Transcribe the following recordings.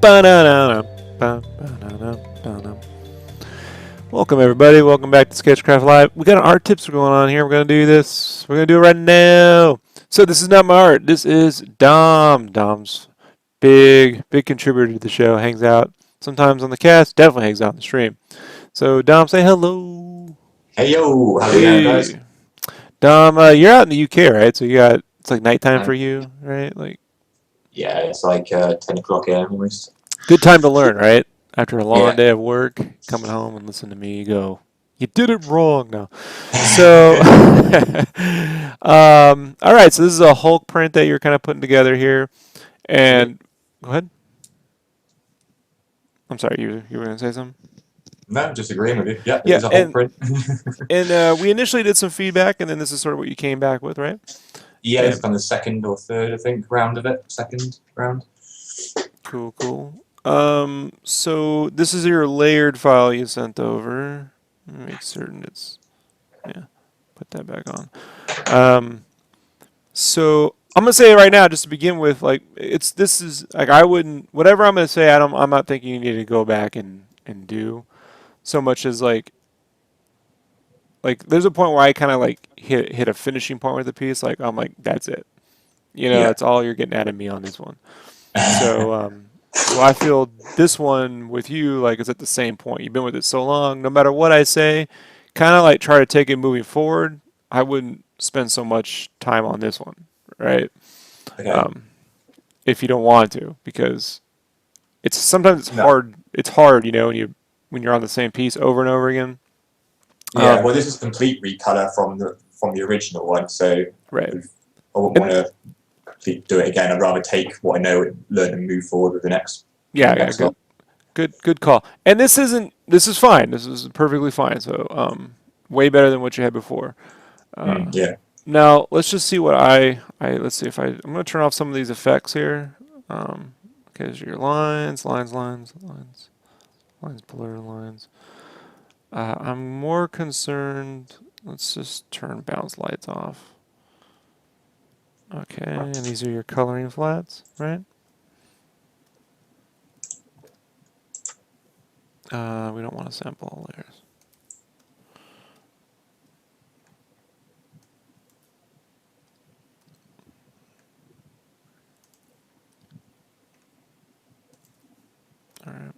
Welcome everybody. Welcome back to SketchCraft Live. We got an art tips going on here. We're gonna do this. We're gonna do it right now. So this is not my art. This is Dom. Dom's big contributor to the show. Hangs out sometimes on the cast. Definitely hangs out on the stream. So Dom, say hello. Hey yo, how's it going, guys? Dom, you're out in the UK, right? So it's like nighttime for Um, you, right? Like yeah, it's like 10 o'clock here almost. good time to learn, right? After a long Yeah. day of work, coming home and listen to me go, you did it wrong now. So, all right. So this is a Hulk print that you're kind of putting together here, Yep. and go ahead. I'm sorry, you were gonna say something. No, just agreeing with you. Yeah, it Yeah, is a whole and print. we initially did some feedback, and then this is sort of what you came back with, right? Yeah, it's And done the second or third, I think, round of it. Second round. cool. So this is your layered file you sent over. Let me make certain it's yeah. Put that back on. So I'm gonna say right now, just to begin with, like this is like I wouldn't whatever I'm gonna say. I'm not thinking you need to go back and do so much as like there's a point where I kind of like hit a finishing point with the piece. Like I'm like that's it. Yeah. That's all you're getting out of me on this one. So so I feel this one with you like is at the same point. You've been with it so long. No matter what I say, kind of like try to take it moving forward. I wouldn't spend so much time on this one, right? Okay. Um, if you don't want to, because it's sometimes it's No. hard. It's hard, when you're on the same piece over and over again. Yeah. Well, this is a complete recolor from the original one, so Right. I wouldn't And want to do it again. I'd rather take what I know and learn and move forward with the next yeah, next lot. good call. And this is fine. This is perfectly fine. So way better than what you had before. Yeah. Now let's just see what let's see if I'm gonna turn off some of these effects here. Okay, there's your lines, blur lines. I'm more concerned. Let's just turn bounce lights off. Okay, and these are your coloring flats, right? We don't want to sample all layers. All right.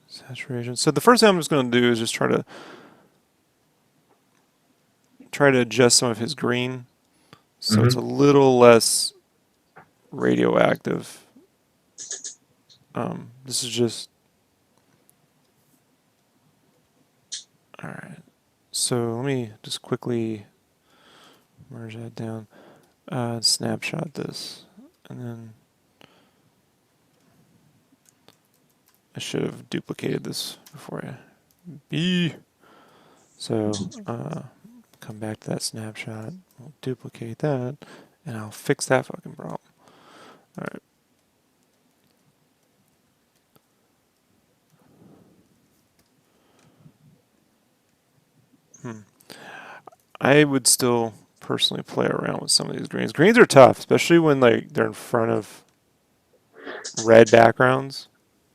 Saturation. So the first thing I'm just going to do is just try to adjust some of his green, so it's a little less radioactive. This is just all right. So let me just quickly merge that down, snapshot this, and then I should have duplicated this before So come back to that snapshot. We'll duplicate that, and I'll fix that fucking problem. All right. I would still personally play around with some of these greens. Greens are tough, especially when like they're in front of red backgrounds.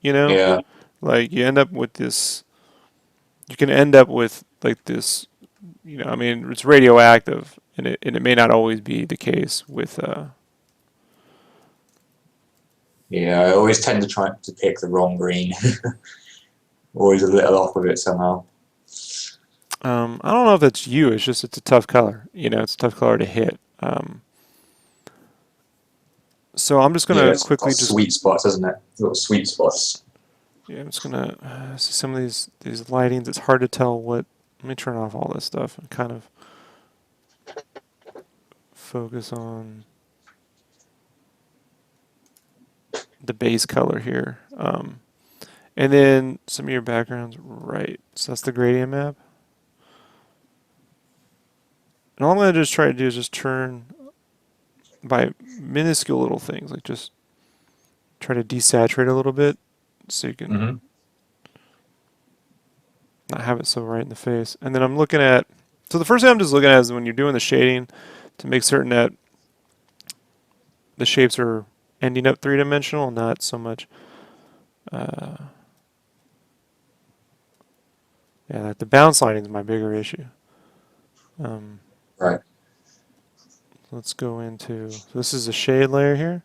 Yeah. Like you end up with this. You can end up with like this. I mean, it's radioactive, and it may not always be the case with. Yeah. I always tend to try to pick the wrong green. Always a little off with it somehow. I don't know if that's you. It's a tough color. It's a tough color to hit. So I'm just Yeah, gonna it's got quickly just. sweet spots, isn't it? Little sweet spots. Yeah, I'm just gonna see some of these lightings. It's hard to tell what. Let me turn off all this stuff and kind of focus on the base color here. And then some of your backgrounds, right. So that's the gradient map. And all I'm going to just try to do is just turn by minuscule little things, like just try to desaturate a little bit so you can Mm-hmm. not have it so right in the face. And then I'm looking at, so the first thing I'm just looking at is when you're doing the shading to make certain that the shapes are ending up three-dimensional, not so much. Yeah, that the bounce lining is my bigger issue. Right. Let's go into, so this is a shade layer here.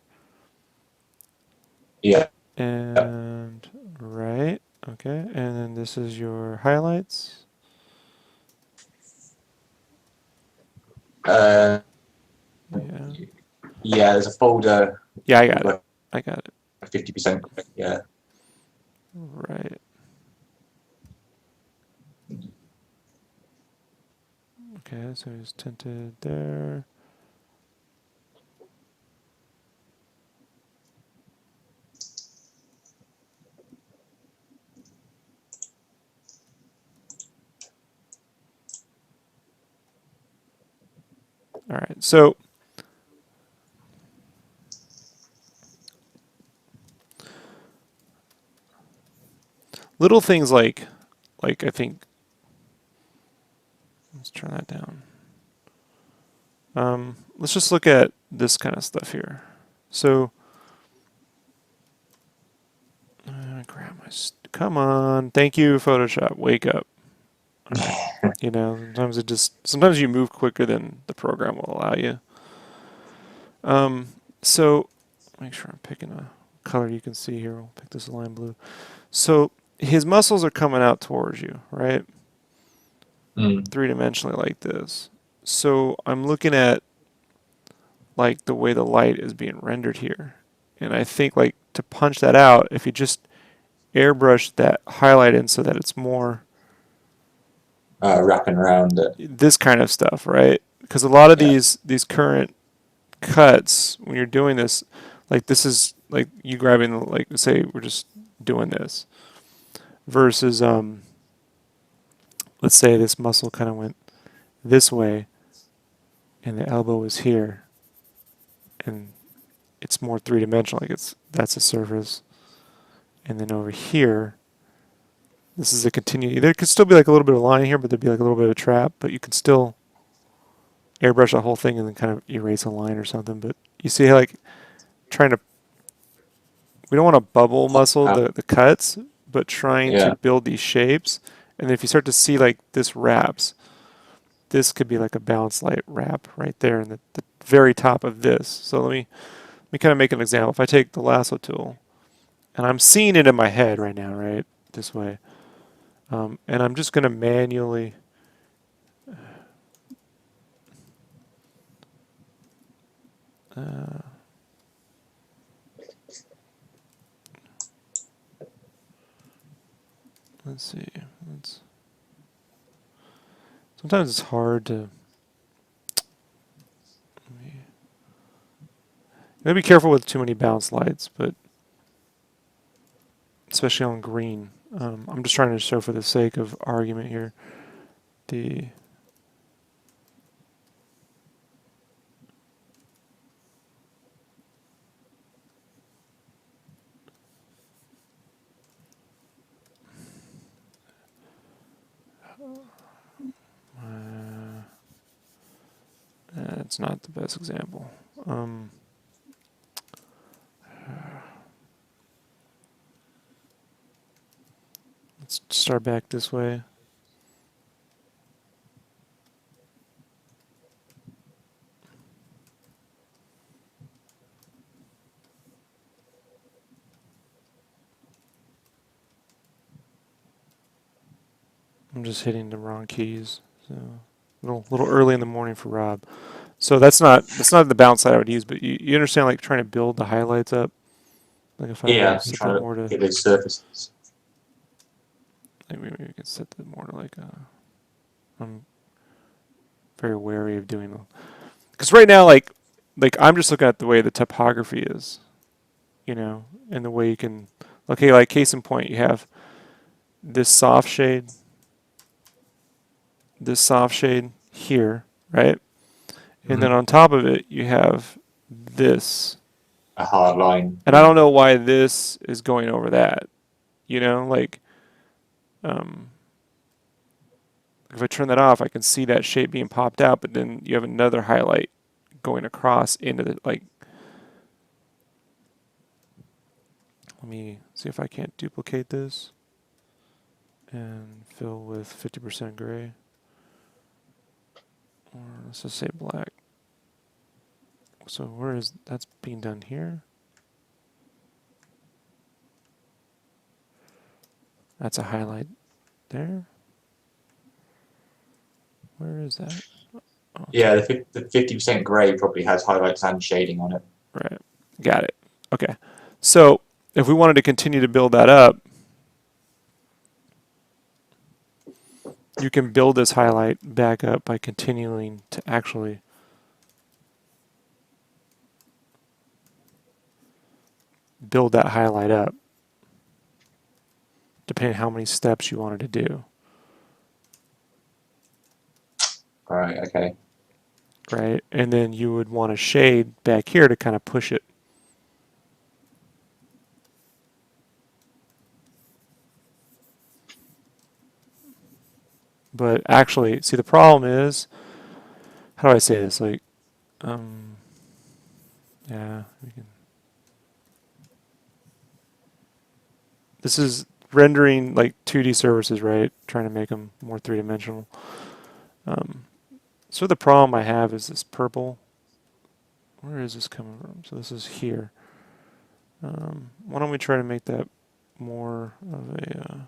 Yeah. And right, okay, and then this is your highlights. Uh, Yeah, yeah. There's a folder yeah, I with got it. like I got it. 50%. Yeah. Right. Okay, so it's tinted there. All right, so little things like I think, let's turn that down. Let's just look at this kind of stuff here. So, grab my, come on, thank you, Photoshop, wake up. All right. You know, sometimes you move quicker than the program will allow you. So make sure I'm picking a color you can see here. We'll pick this lime blue. So his muscles are coming out towards you, right? Three-dimensionally like this. So I'm looking at like the way the light is being rendered here. And I think like to punch that out, if you just airbrush that highlight in so that it's more Wrapping around it. this kind of stuff, right? Because a lot of Yeah. these current cuts when you're doing this, like this is like you grabbing like say we're just doing this versus let's say this muscle kind of went this way and the elbow was here and it's more three-dimensional, like that's a surface, and then over here this is a continuity. There could still be like a little bit of line here, but there'd be like a little bit of a trap, but you can still airbrush the whole thing and then kind of erase a line or something. But you see how like trying to, we don't want to bubble muscle the cuts, but trying to Yeah. build these shapes. And if you start to see like this wraps, this could be like a bounce light wrap right there in the very top of this. So let me kind of make an example. If I take the lasso tool, and I'm seeing it in my head right now, right, this way, and I'm just going to manually let's see. Sometimes it's hard to. You gotta be careful with too many bounce lights, but especially on green. I'm just trying to show for the sake of argument here. The it's not the best example. Let's start back this way. I'm just hitting the wrong keys, so a little early in the morning for Rob. So that's not the bounce light I would use, but you understand like trying to build the highlights up. Like if I Yeah. I'm set trying that to more to, get those surfaces. like maybe we can set that more to like I'm very wary of doing them because right now like I'm just looking at the way the topography is, you know, and the way you can. Okay, like case in point, you have this soft shade here, right? And then on top of it, you have this. A hard line. And I don't know why this is going over that. You know, like if I turn that off, I can see that shape being popped out, but then you have another highlight going across into the, like, let me see if I can't duplicate this and fill with 50% gray. Or let's just say black. So where is, that's being done here? That's a highlight there. Where is that? Oh, Yeah, the 50% grey probably has highlights and shading on it. right. Got it. Okay. So if we wanted to continue to build that up, you can build this highlight back up by continuing to actually build that highlight up, depending on how many steps you wanted to do. Right, okay. Right? And then you would want a shade back here to kind of push it. But actually, see, the problem is, how do I say this? Like, yeah, we can. This is rendering like 2D surfaces, right? Trying to make them more three-dimensional. So the problem I have is this purple. Where is this coming from? So this is here. Why don't we try to make that more of a...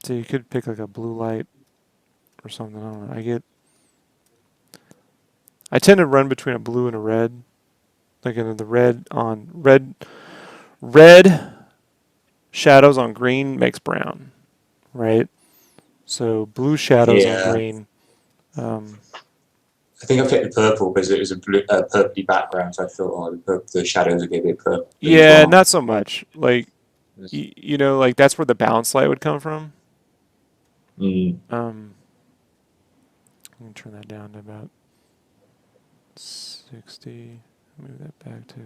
so you could pick like a blue light or something. I don't know. I tend to run between a blue and a red. Like in the red on red shadows on green makes brown, right? So blue shadows on Yeah. green. I think I picked the purple because it was a blue, purpley background, so I thought, oh, the shadows would give it purple. Yeah, not so much. Like, you know, like that's where the bounce light would come from. Let me turn that down to about 60. Move that back to...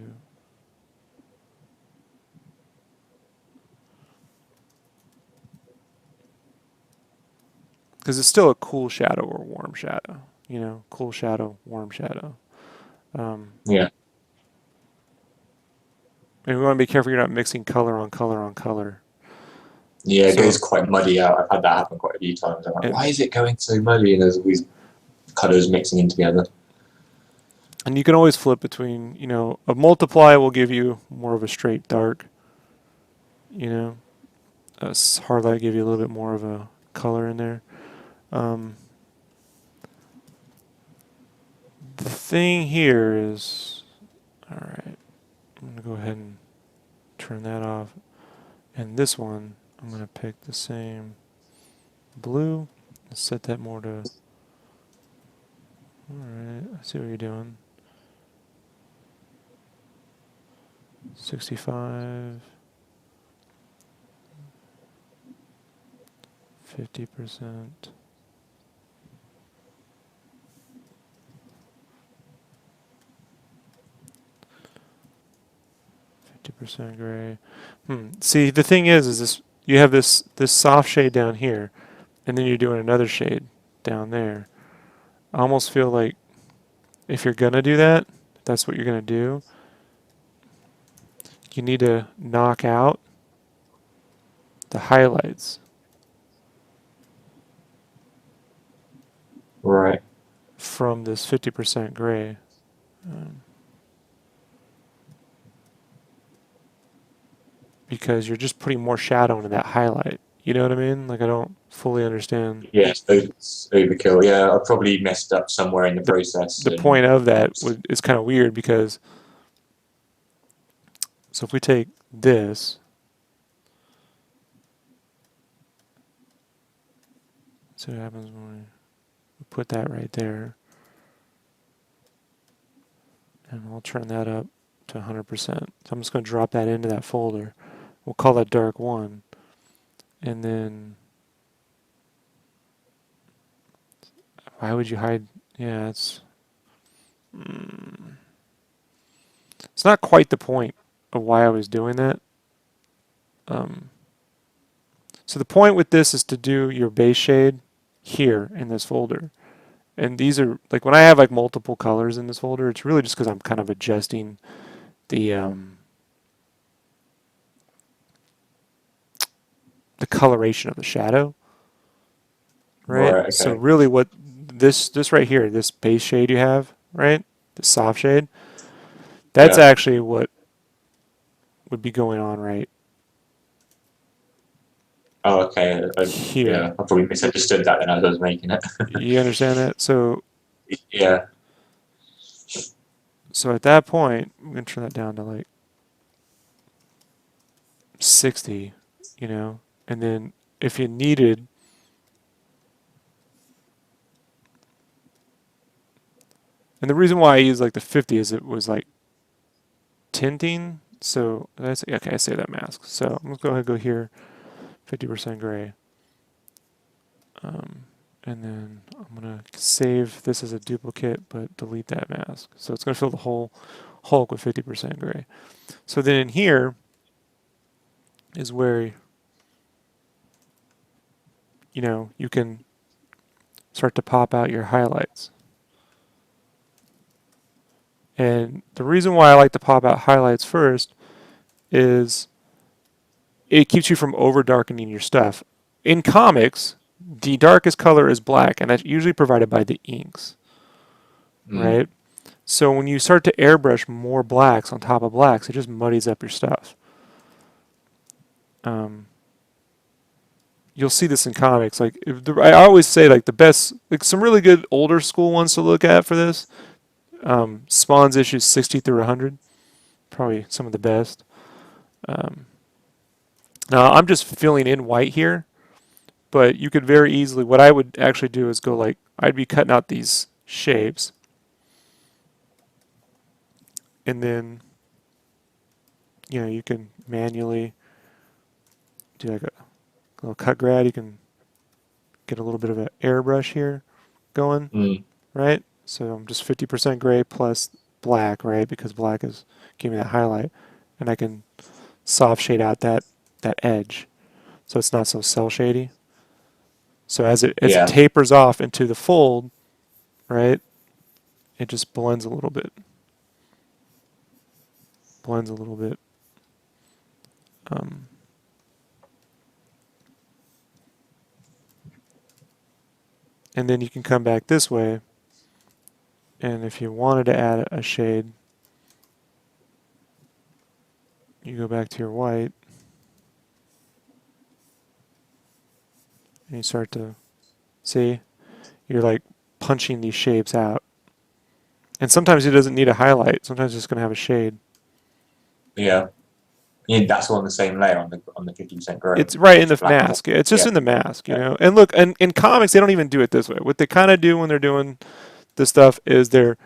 because it's still a cool shadow or warm shadow. You know, cool shadow, warm shadow. Yeah. And we want to be careful you're not mixing color on color on color. Yeah, it So, goes quite muddy out. I've had that happen quite a few times. I'm like, and, why is it going so muddy? And there's all these colours mixing in together. and you can always flip between, you know, a multiply will give you more of a straight dark. You know, a hard light give you a little bit more of a color in there. The thing here is, all right, I'm going to go ahead and turn that off. And this one, I'm going to pick the same blue. Let's set that more to, all right, I see what you're doing. 65, 50%. % gray. See, the thing is this: you have this soft shade down here, and then you're doing another shade down there. I almost feel like if you're gonna do that, if that's what you're gonna do, you need to knock out the highlights. Right. From this 50% gray. Because you're just putting more shadow into that highlight. You know what I mean? Like, I don't fully understand. Yeah, it's overkill. Yeah, I probably messed up somewhere in the process. The point of that is kind of weird because, so if we take this, see what happens when we put that right there. And I'll turn that up to 100%. So I'm just going to drop that into that folder. We'll call that dark 1. And then, why would you hide? Yeah, it's It's not quite the point of why I was doing that. So the point with this is to do your base shade here in this folder. And these are, like when I have like multiple colors in this folder, it's really just because I'm kind of adjusting the coloration of the shadow, right? Right. So Okay. really what this right here, this base shade you have, right? The soft shade, that's Yeah. actually what would be going on right Oh, okay. Yeah, here. I probably misunderstood that then as I was making it. You understand that? Yeah. So at that point, I'm gonna turn that down to like 60, you know, and then if you needed, and the reason why I use like the 50 is it was like tinting. So that's okay. I say that mask. So I'm gonna go ahead and go here, 50% gray, and then I'm gonna save this as a duplicate, but delete that mask. So it's gonna fill the whole Hulk with 50% gray. So then in here is where you can start to pop out your highlights. And the reason why I like to pop out highlights first is it keeps you from over darkening your stuff. In comics, the darkest color is black, and that's usually provided by the inks, Mm. right? So when you start to airbrush more blacks on top of blacks, it just muddies up your stuff. Um, you'll see this in comics. Like I always say, like the best, like some really good older school ones to look at for this. Spawn's issues 60 through 100, probably some of the best. Um, Now I'm just filling in white here, but you could very easily, what I would actually do is go like, I'd be cutting out these shapes, and then, you can manually do like a little cut grad. You can get a little bit of an airbrush here going, Mm. right? So I'm just 50% gray plus black, right? Because black is giving me that highlight, and I can soft shade out that edge, so it's not so cell shady. So as it Yeah. tapers off into the fold, right? It just blends a little bit. Blends a little bit. Um, and then you can come back this way, and if you wanted to add a shade, you go back to your white, and you start to see you're like punching these shapes out. And sometimes it doesn't need a highlight. Sometimes it's just going to have a shade. Yeah. Yeah, that's all on the same layer on the 50% gray. It's right in the Black and white. mask. It's just Yeah. in the mask, Yeah. And look, in comics, they don't even do it this way. What they kind of do when they're doing this stuff is they're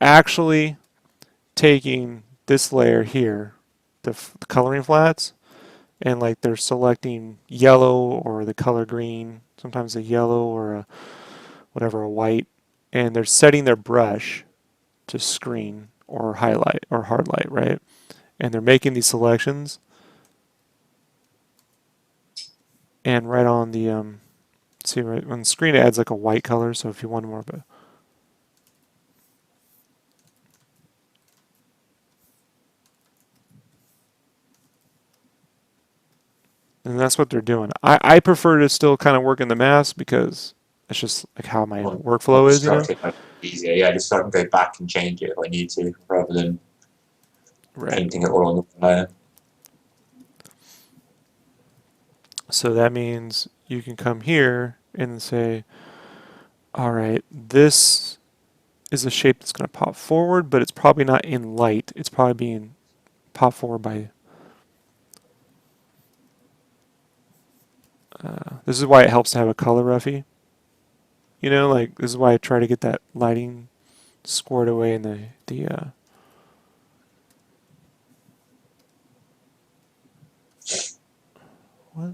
actually taking this layer here, the coloring flats, and like they're selecting yellow or the color green, sometimes a yellow or a whatever, a white, and they're setting their brush to screen or highlight or hard light, right? And they're making these selections, and right on the see right on the screen it adds like a white color. So if you want more of a, and that's what they're doing. I prefer to still kind of work in the mask because it's just like how my More workflow is. constructive, easier. Yeah, just so I can go back and change it if I need to, rather than Right. painting it all on the layer. So that means you can come here and say, all right, this is a shape that's going to pop forward, but it's probably not in light. It's probably being popped forward by. This is why it helps to have a color roughy. Like this is why I try to get that lighting squared away in the. What?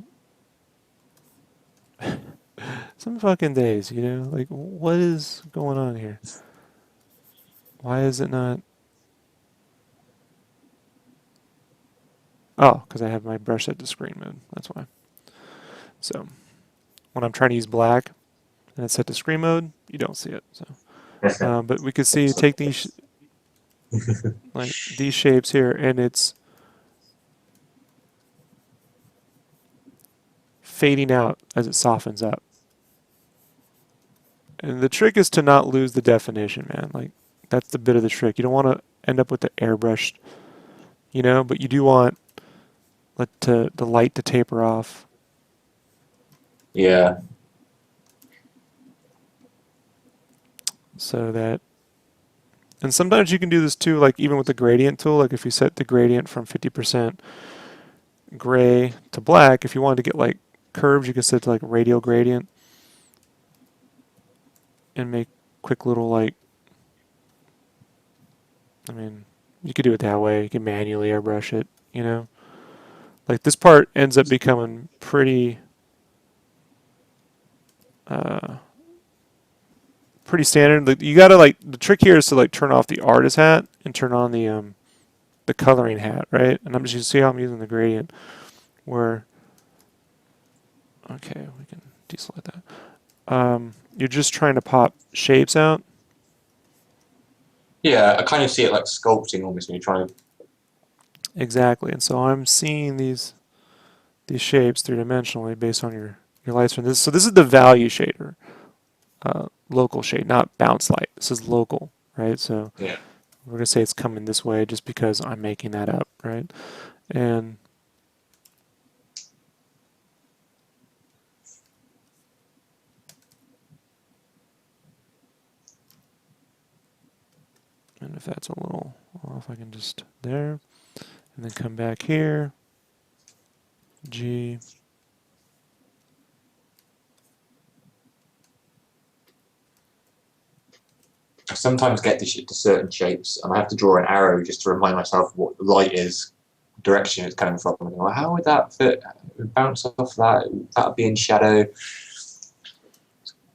Some fucking days, like what is going on here? Why is it not? Oh, because I have my brush set to screen mode. That's why. So when I'm trying to use black and it's set to screen mode, you don't see it. So, but we could see take these like these shapes here, and it's fading out as it softens up. And the trick is to not lose the definition, man. Like that's the bit of the trick. You don't want to end up with the airbrushed, but you do want the light to taper off. Yeah. So that, and sometimes you can do this too, like even with the gradient tool, like if you set the gradient from 50% gray to black, if you wanted to get like curves, you can set it to like radial gradient and make quick little like, I mean, you could do it that way. You can manually airbrush it, Like this part ends up becoming pretty pretty standard. Like, you gotta the trick here is to like turn off the artist hat and turn on the coloring hat, right? And I'm just you see how I'm using the gradient where okay, we can deselect that. You're just trying to pop shapes out. Yeah, I kind of see it like sculpting almost when you're trying to. Exactly, and so I'm seeing these shapes three-dimensionally based on your lights from this. So this is the value shader, local shade, not bounce light. This is local, right? So Yeah. we're gonna say it's coming this way just because I'm making that up, right? And if that's a little off, I can just there, and then come back here, G. I sometimes get to certain shapes and I have to draw an arrow just to remind myself what the light is, direction it's coming from. And well, how would that fit? Bounce off that? That would be in shadow.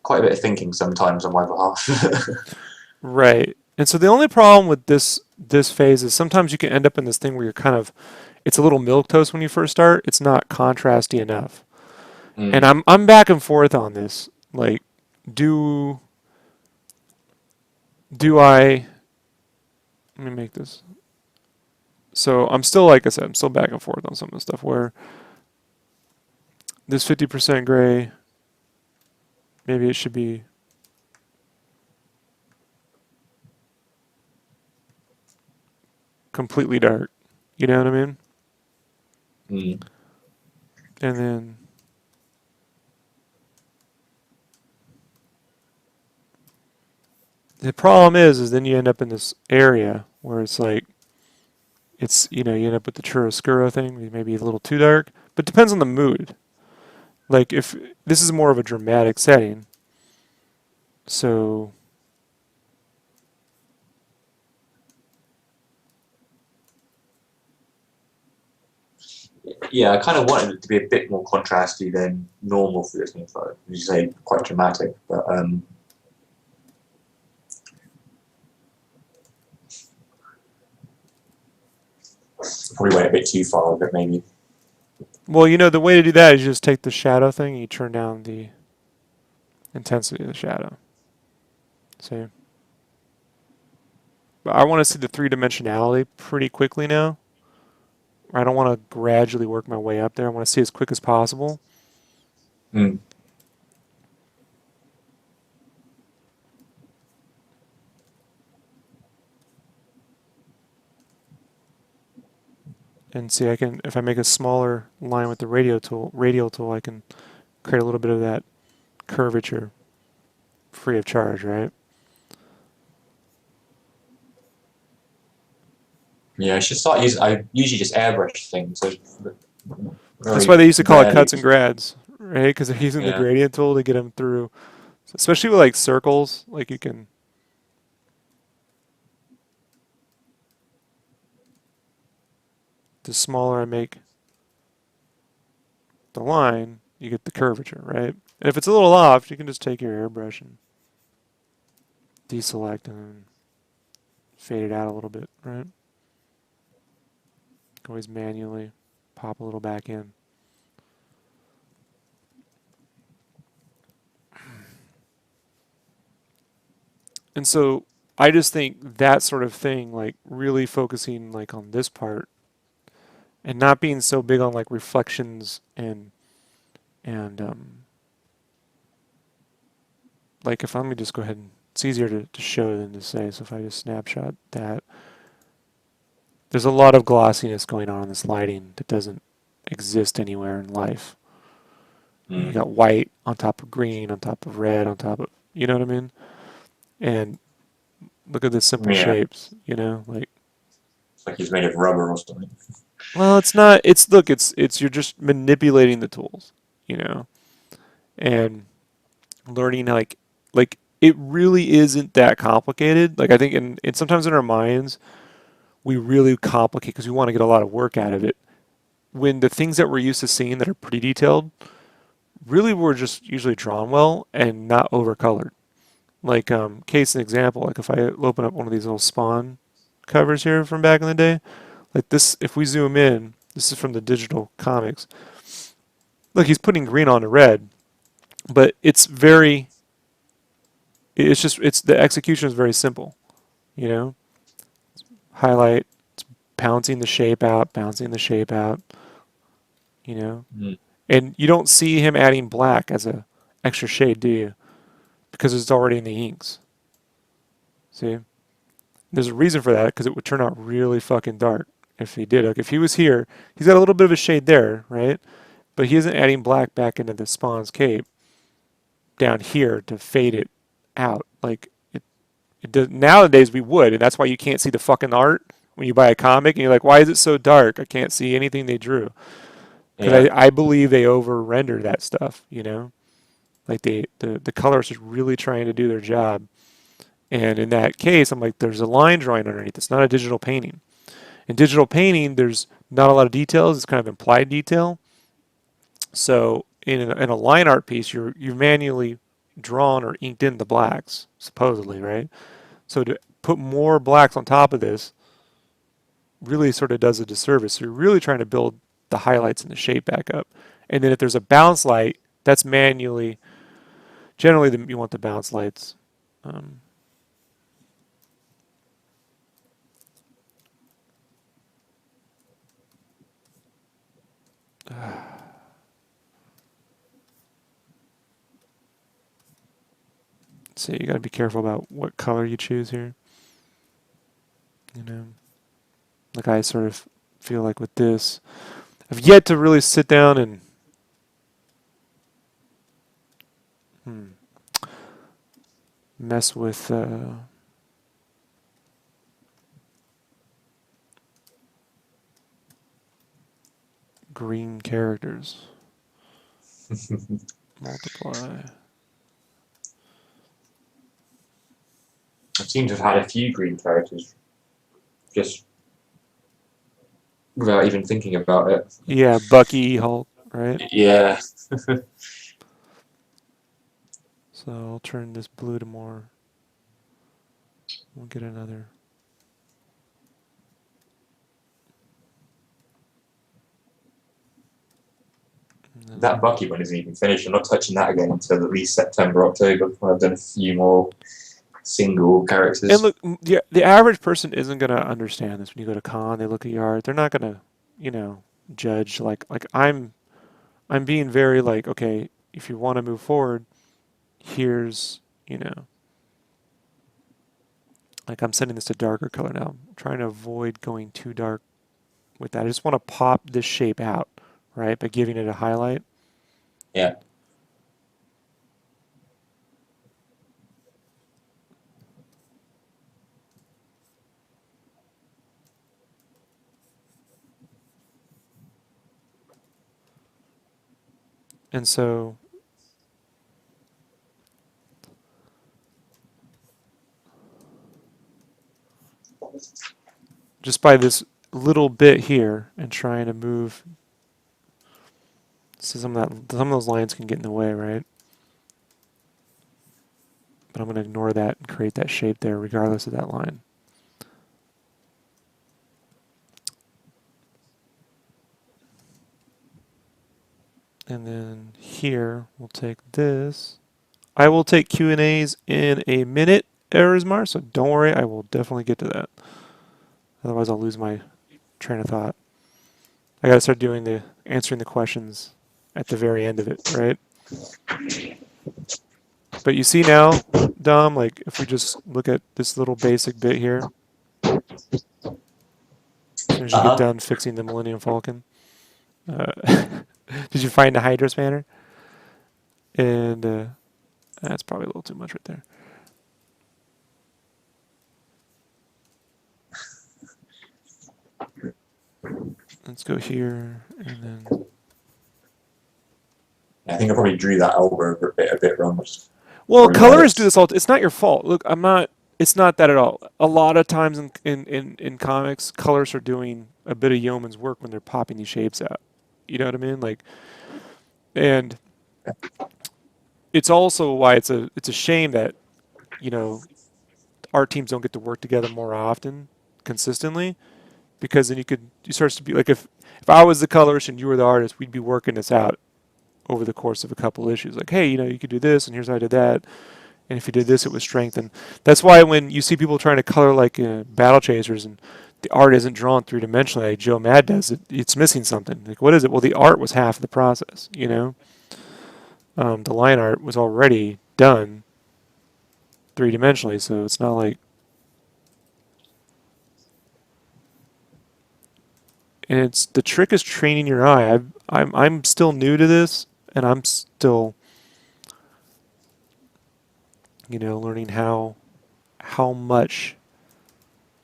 Quite a bit of thinking sometimes on my behalf. Right. And so the only problem with this phase is sometimes you can end up in this thing where you're kind of it's a little milquetoast when you first start. It's not contrasty enough. And Mm. I'm back and forth on this. Like do I let me make this. So I'm still like I said, I'm still back and forth on some of the stuff where this 50% gray maybe it should be completely dark. You know what I mean? Mm. And then the problem is then you end up in this area where it's like it's you end up with the chiaroscuro thing, maybe a little too dark, but it depends on the mood. Like if this is more of a dramatic setting, so Yeah, I kind of wanted it to be a bit more contrasty than normal for this new photo. As you say, quite dramatic, but probably went a bit too far, but maybe. well, the way to do that is you just take the shadow thing and you turn down the intensity of the shadow. See? But I want to see the three-dimensionality pretty quickly now. I don't want to gradually work my way up there. I want to see as quick as possible. Mm. And see, I can if I make a smaller line with the radial tool, I can create a little bit of that curvature free of charge, right? Yeah, I should start using. I usually just airbrush things. So That's very why they used to call it rarely. cuts and grads, right? Because they're using the Yeah. gradient tool to get them through, especially with like circles. Like you can, the smaller I make the line, you get the curvature, right? And if it's a little off, you can just take your airbrush and deselect and fade it out a little bit, right? Always manually pop a little back in. And so I just think that sort of thing, like really focusing like on this part and not being so big on like reflections and like if let me just go ahead and it's easier to show than to say. So if I just snapshot that, there's a lot of glossiness going on in this lighting that doesn't exist anywhere in life. You got white on top of green, on top of red, on top of, you know what I mean? And look at the simple Yeah. shapes, you know, like, It's like he's made of rubber or something. well, it's not, it's, look, it's, you're just manipulating the tools, you know, and learning like, it really isn't that complicated. Like, I think and sometimes in our minds, we really complicate because we want to get a lot of work out of it. When the things that we're used to seeing that are pretty detailed really were just usually drawn well and not overcolored. Like, case and example, like if I open up one of these little Spawn covers here from back in the day, like this, if we zoom in, this is from the digital comics. Look, he's putting green on to red, but it's just, it's, the execution is very simple, you know? Highlight, it's bouncing the shape out, bouncing the shape out, you know? Mm. And you don't see him adding black as a extra shade, do you? Because it's already in the inks. See? There's a reason for that because it would turn out really fucking dark if he did. Like if he was here, he's got a little bit of a shade there, right? But he isn't adding black back into the Spawn's cape down here to fade it out. Like it does, nowadays we would, and that's why you can't see the fucking art when you buy a comic and you're like, why is it so dark? I can't see anything they drew. Because Yeah. I believe they over render that stuff, you know? Like the colorists are really trying to do their job. And in that case, I'm like, there's a line drawing underneath. It's not a digital painting. In digital painting, there's not a lot of details. It's kind of implied detail. So in a line art piece, you've manually drawn or inked in the blacks, supposedly, right? So to put more blacks on top of this really sort of does a disservice. So you're really trying to build the highlights and the shape back up. And then if there's a bounce light, that's manually, generally you want the bounce lights. Um, So you got to be careful about what color you choose here. You know, like I sort of feel like with this, I've yet to really sit down and mess with green characters. Multiply. I seem to have had a few green characters just without even thinking about it. Yeah, Bucky, Hulk, right? Yeah. So I'll turn this blue to more. We'll get another. That Bucky one isn't even finished. I'm not touching that again until at least September, October, when I've done a few more single characters. And look, the average person isn't gonna understand this when you go to con. They look at your art. They're not gonna, you know, judge like I'm being very like, okay, if you want to move forward, here's, you know, like I'm setting this to darker color now. I'm trying to avoid going too dark with that. I just want to pop this shape out, right, by giving it a highlight. Yeah. And so just by this little bit here and trying to move, so some of those lines can get in the way, right? But I'm going to ignore that and create that shape there regardless of that line. And then here, we'll take this. I will take Q&As in a minute, Erismar, so don't worry, I will definitely get to that. Otherwise, I'll lose my train of thought. I gotta start doing the answering the questions at the very end of it, right? But you see now, Dom, like if we just look at this little basic bit here, as soon as you get done fixing the Millennium Falcon, did you find the Hydra spanner? And that's probably a little too much right there. Let's go here and then. I think I probably drew that over a bit wrong. Well, colorists do this all. It's not your fault. Look, I'm not. It's not that at all. A lot of times in comics, colorists are doing a bit of yeoman's work when they're popping these shapes out. You know what I mean? Like, and it's also why it's a shame that, you know, art teams don't get to work together more often, consistently, because then you start to be like if I was the colorist and you were the artist, we'd be working this out over the course of a couple issues. Like, hey, you know, you could do this, and here's how I did that. And if you did this, it was strengthened. That's why when you see people trying to color like Battle Chasers and the art isn't drawn three-dimensionally like Joe Mad does, it's missing something. Like, what is it? Well, the art was half of the process, you know? The line art was already done three-dimensionally, so it's not like... And it's the trick is training your eye. I'm still new to this, and I'm still, you know, learning how much.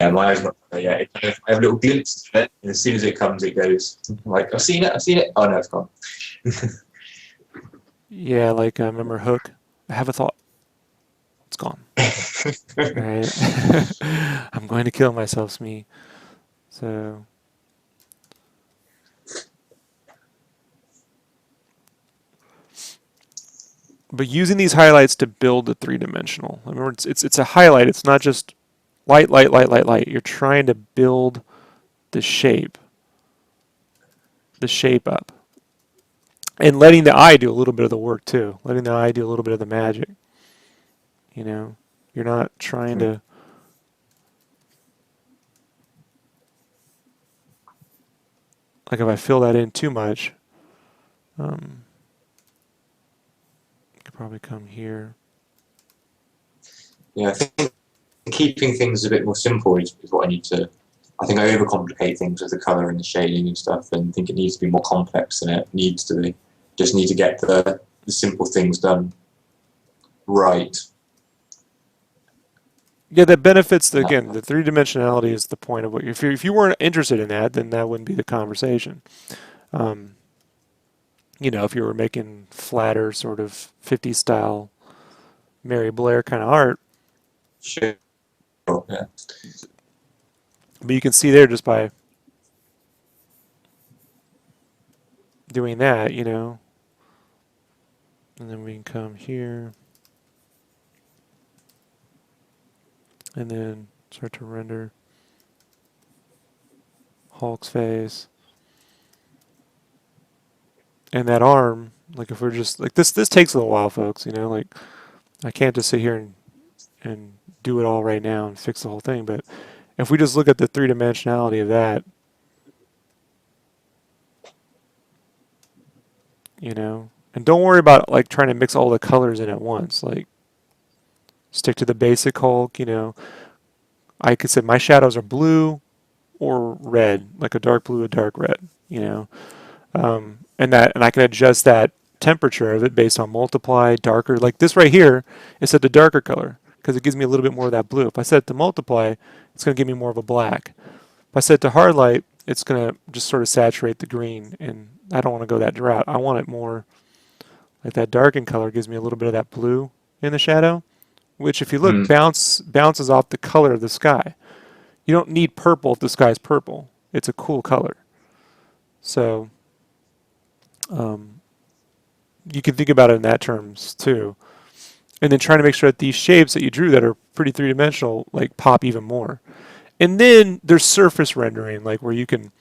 Yeah, my eyes not yeah. I have little glimpses of it, and as soon as it comes, it goes. Like I've seen it. Oh no, it's gone. Yeah, like I remember Hook. I have a thought. It's gone. Right. I'm going to kill myself, Smee. So. But using these highlights to build the three-dimensional. Remember, it's a highlight. It's not just light, light, light, light, light. You're trying to build the shape up. And letting the eye do a little bit of the work, too. Letting the eye do a little bit of the magic. You know? You're not trying to... Like, if I fill that in too much... probably come here. Yeah, I think keeping things a bit more simple is what I need to. I think I overcomplicate things with the color and the shading and stuff, and think it needs to be more complex than it needs to be. Just need to get the simple things done right. Yeah, that benefits again. The three-dimensionality is the point of what. If you weren't interested in that, then that wouldn't be the conversation. You know, if you were making flatter, sort of 50s style, Mary Blair kind of art. Sure. Yeah. But you can see there just by doing that, you know. And then we can come here. And then start to render Hulk's face. And that arm, like if we're just like this takes a little while, folks, you know, like I can't just sit here and do it all right now and fix the whole thing, but if we just look at the three-dimensionality of that, you know, and don't worry about like trying to mix all the colors in at once, like stick to the basic Hulk, you know. I could say my shadows are blue or red, like a dark blue, a dark red, you know. And I can adjust that temperature of it based on multiply, darker. Like this right here is set to darker color because it gives me a little bit more of that blue. If I set it to multiply, it's going to give me more of a black. If I set it to hard light, it's going to just sort of saturate the green, and I don't want to go that route. I want it more like that darkened color gives me a little bit of that blue in the shadow, which if you look bounces off the color of the sky. You don't need purple if the sky's purple. It's a cool color. So you can think about it in that terms too. And then trying to make sure that these shapes that you drew that are pretty three-dimensional like pop even more. And then there's surface rendering, like where you can,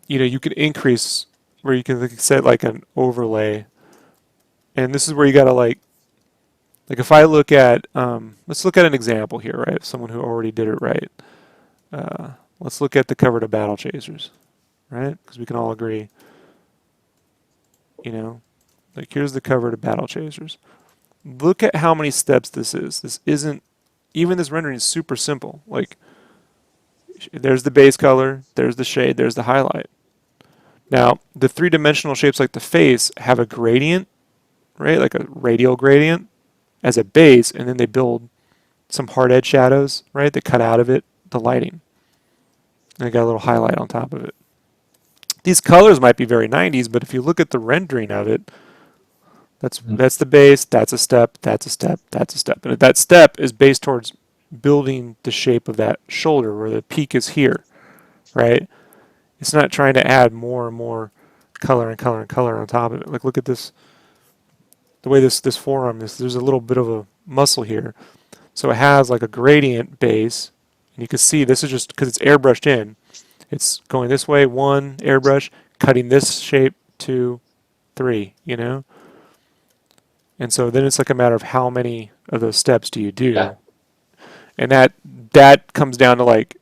you know, you can increase where you can set like an overlay, and this is where you gotta like if I look at let's look at an example here, right? Someone who already did it right. Let's look at the cover to Battle Chasers, right? Because we can all agree, you know, like here's the cover to Battle Chasers. Look at how many steps this is. This isn't even this rendering is super simple. Like there's the base color, there's the shade, there's the highlight. Now the three-dimensional shapes like the face have a gradient, right? Like a radial gradient as a base, and then they build some hard edge shadows, right? That cut out of it the lighting. And they got a little highlight on top of it. These colors might be very 90s, but if you look at the rendering of it, that's the base, that's a step, that's a step, that's a step. And that step is based towards building the shape of that shoulder where the peak is here, right? It's not trying to add more and more color and color and color on top of it. Like look at this, the way this forearm is, there's a little bit of a muscle here. So it has like a gradient base, and you can see this is just because it's airbrushed in. It's going this way, one airbrush, cutting this shape, 2, 3, you know? And so then it's like a matter of how many of those steps do you do. Yeah. And that comes down to like,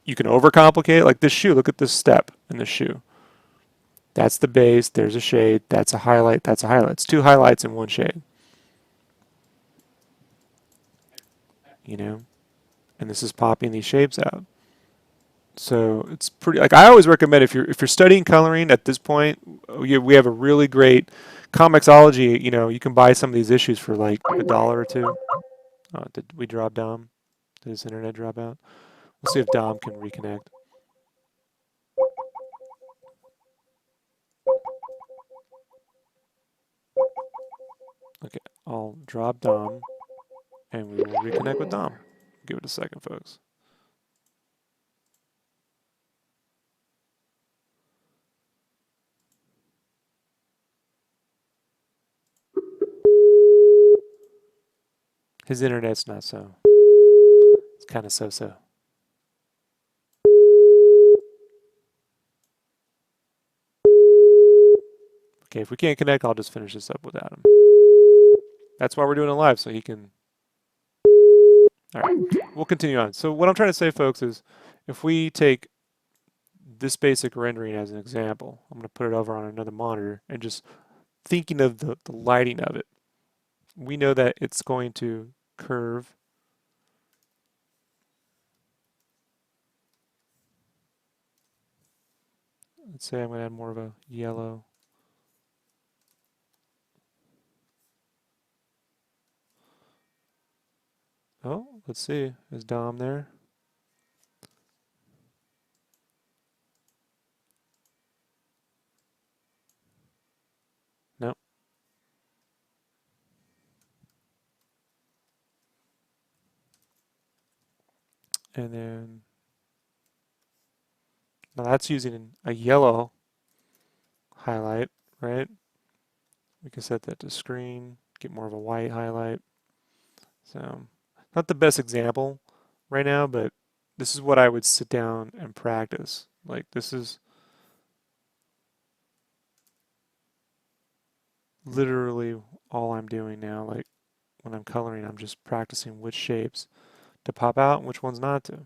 you can overcomplicate it. Like this shoe, look at this step in the shoe. That's the base, there's a shade, that's a highlight, that's a highlight. It's 2 highlights in 1 shade. You know? And this is popping these shapes out. So it's pretty, like I always recommend if you're studying coloring at this point, we have a really great Comixology, you know, you can buy some of these issues for like $1 or $2. Did we drop Dom? Did his internet drop out? We'll see if Dom can reconnect. Okay, I'll drop Dom and we will reconnect with Dom. Give it a second, folks. His internet's not so. It's kind of so-so. Okay, if we can't connect, I'll just finish this up without him. That's why we're doing it live, so he can... All right, we'll continue on. So what I'm trying to say, folks, is if we take this basic rendering as an example, I'm going to put it over on another monitor, and just thinking of the lighting of it, we know that it's going to curve. Let's say I'm going to add more of a yellow. Oh, let's see. Is Dom there? No. And then now that's using a yellow highlight, right? We can set that to screen, get more of a white highlight. So not the best example right now, but this is what I would sit down and practice. Like this is literally all I'm doing now. Like when I'm coloring, I'm just practicing which shapes to pop out and which ones not to.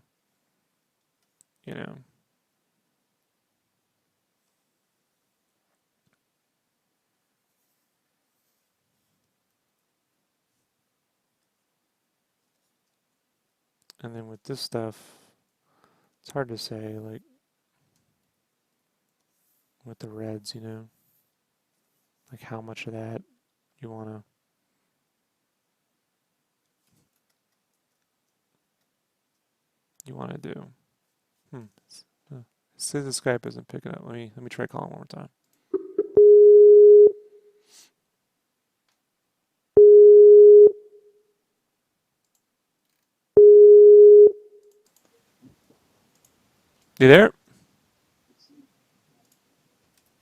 You know. And then with this stuff, it's hard to say, like, with the reds, you know, like how much of that you want to do. It says the Skype isn't picking up. Let me try calling one more time. You there?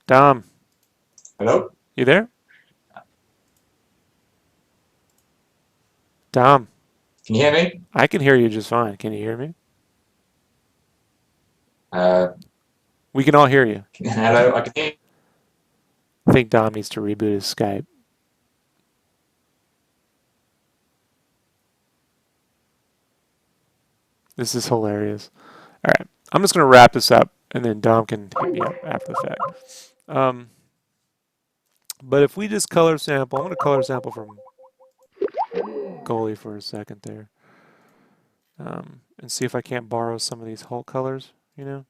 Dom, Hello? you there? Dom, Can you hear me? I can hear you just fine. Can you hear me? Uh, We can all hear you. hello, I can hear you. think Dom needs to reboot his Skype. This is hilarious. All right, I'm just going to wrap this up, and then Dom can hit me up after the fact. But if we just color sample, I'm going to color sample from Goalie for a second there, and see if I can't borrow some of these Hulk colors, you know?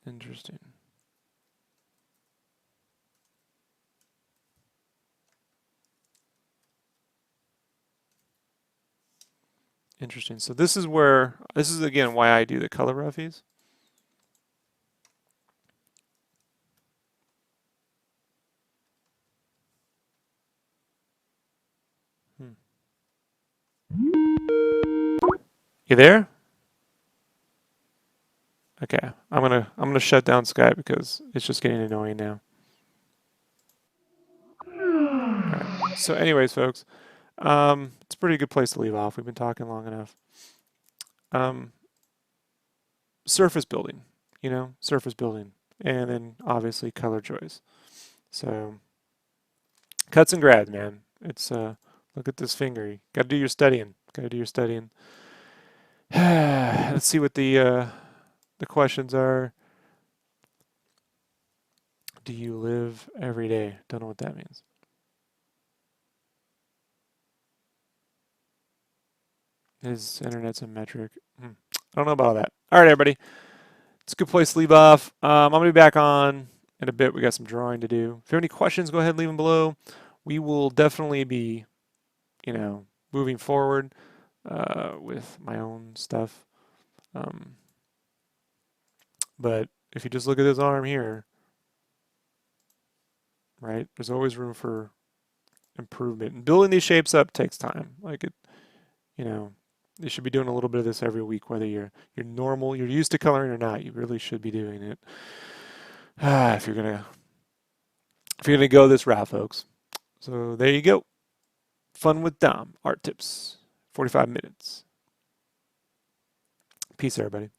Interesting. Interesting. So this is again why I do the color roughies. You there? Okay. I'm gonna shut down Skype because it's just getting annoying now. Alright. So anyways, folks, it's a pretty good place to leave off. We've been talking long enough. Surface building, surface building, and then obviously color choice. So cuts and grads, man. It's look at this finger. You got to do your studying. Got to do your studying. Let's see what the questions are. Do you live every day? Don't know what that means. Is internet's a metric? I don't know about that. All right, everybody. It's a good place to leave off. I'm going to be back on in a bit. We got some drawing to do. If you have any questions, go ahead and leave them below. We will definitely be, moving forward with my own stuff. But if you just look at this arm here, right, there's always room for improvement. And building these shapes up takes time. Like you should be doing a little bit of this every week, whether you're normal, you're used to coloring or not. You really should be doing it. If you're gonna go this route, folks. So there you go. Fun with Dom. Art tips. 45 minutes. Peace, everybody.